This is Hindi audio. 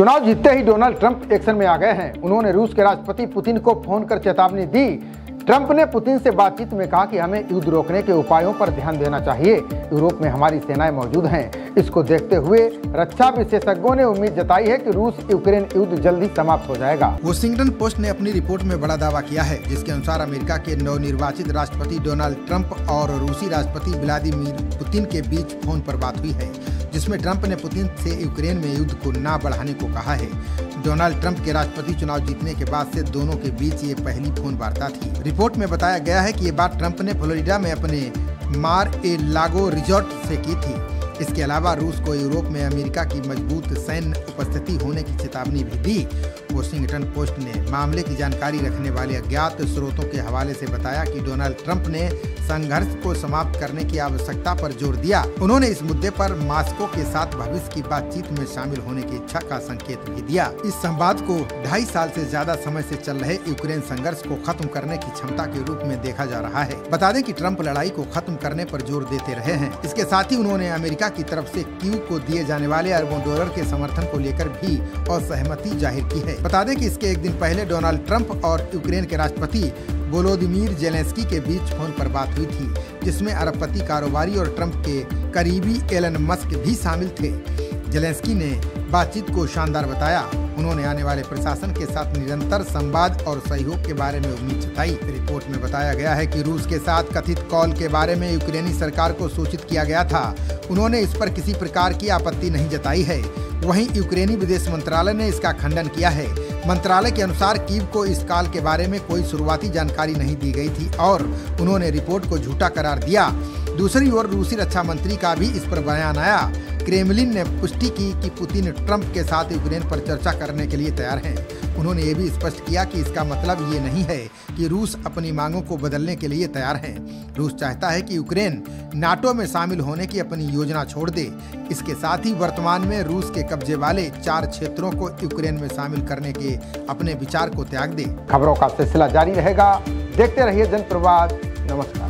चुनाव जीतते ही डोनाल्ड ट्रंप एक्शन में आ गए हैं। उन्होंने रूस के राष्ट्रपति पुतिन को फोन कर चेतावनी दी। ट्रंप ने पुतिन से बातचीत में कहा कि हमें युद्ध रोकने के उपायों पर ध्यान देना चाहिए। यूरोप में हमारी सेनाएं मौजूद हैं। इसको देखते हुए रक्षा विशेषज्ञों ने उम्मीद जताई है कि रूस यूक्रेन युद्ध जल्द ही समाप्त हो जाएगा। वॉशिंगटन पोस्ट ने अपनी रिपोर्ट में बड़ा दावा किया है, जिसके अनुसार अमेरिका के नवनिर्वाचित राष्ट्रपति डोनाल्ड ट्रंप और रूसी राष्ट्रपति व्लादिमीर पुतिन के बीच फोन पर बात हुई है, जिसमें ट्रंप ने पुतिन से यूक्रेन में युद्ध को न बढ़ाने को कहा है। डोनाल्ड ट्रंप के राष्ट्रपति चुनाव जीतने के बाद से दोनों के बीच ये पहली फोन वार्ता थी। रिपोर्ट में बताया गया है कि ये बात ट्रंप ने फ्लोरिडा में अपने मार-ए-लागो रिजॉर्ट से की थी। इसके अलावा रूस को यूरोप में अमेरिका की मजबूत सैन्य उपस्थिति होने की चेतावनी भी दी। वॉशिंगटन पोस्ट ने मामले की जानकारी रखने वाले अज्ञात स्रोतों के हवाले से बताया कि डोनाल्ड ट्रंप ने संघर्ष को समाप्त करने की आवश्यकता पर जोर दिया। उन्होंने इस मुद्दे पर मॉस्को के साथ भविष्य की बातचीत में शामिल होने की इच्छा का संकेत भी दिया। इस संवाद को 2.5 साल से ज्यादा समय से चल रहे यूक्रेन संघर्ष को खत्म करने की क्षमता के रूप में देखा जा रहा है। बता दें कि ट्रंप लड़ाई को खत्म करने पर जोर देते रहे हैं। इसके साथ ही उन्होंने अमेरिका की तरफ से कीव को दिए जाने वाले अरबों डॉलर के समर्थन को लेकर भी असहमति जाहिर की है। बता दें कि इसके एक दिन पहले डोनाल्ड ट्रंप और यूक्रेन के राष्ट्रपति वोलोदिमीर जेलेंस्की के बीच फोन पर बात हुई थी, जिसमें अरबपति कारोबारी और ट्रंप के करीबी एलन मस्क भी शामिल थे। जेलेंस्की ने बातचीत को शानदार बताया। उन्होंने आने वाले प्रशासन के साथ निरंतर संवाद और सहयोग के बारे में उम्मीद जताई। रिपोर्ट में बताया गया है कि रूस के साथ कथित कॉल के बारे में यूक्रेनी सरकार को सूचित किया गया था। उन्होंने इस पर किसी प्रकार की आपत्ति नहीं जताई है। वहीं यूक्रेनी विदेश मंत्रालय ने इसका खंडन किया है। मंत्रालय के अनुसार कीव को इस कॉल के बारे में कोई शुरुआती जानकारी नहीं दी गई थी और उन्होंने रिपोर्ट को झूठा करार दिया। दूसरी ओर रूसी रक्षा मंत्री का भी इस पर बयान आया। क्रेमलिन ने पुष्टि की कि पुतिन ट्रंप के साथ यूक्रेन पर चर्चा करने के लिए तैयार हैं। उन्होंने ये भी स्पष्ट किया कि इसका मतलब ये नहीं है कि रूस अपनी मांगों को बदलने के लिए तैयार है। रूस चाहता है कि यूक्रेन नाटो में शामिल होने की अपनी योजना छोड़ दे। इसके साथ ही वर्तमान में रूस के कब्जे वाले 4 क्षेत्रों को यूक्रेन में शामिल करने के अपने विचार को त्याग दे। खबरों का सिलसिला जारी रहेगा। देखते रहिए जनप्रवाद। नमस्कार।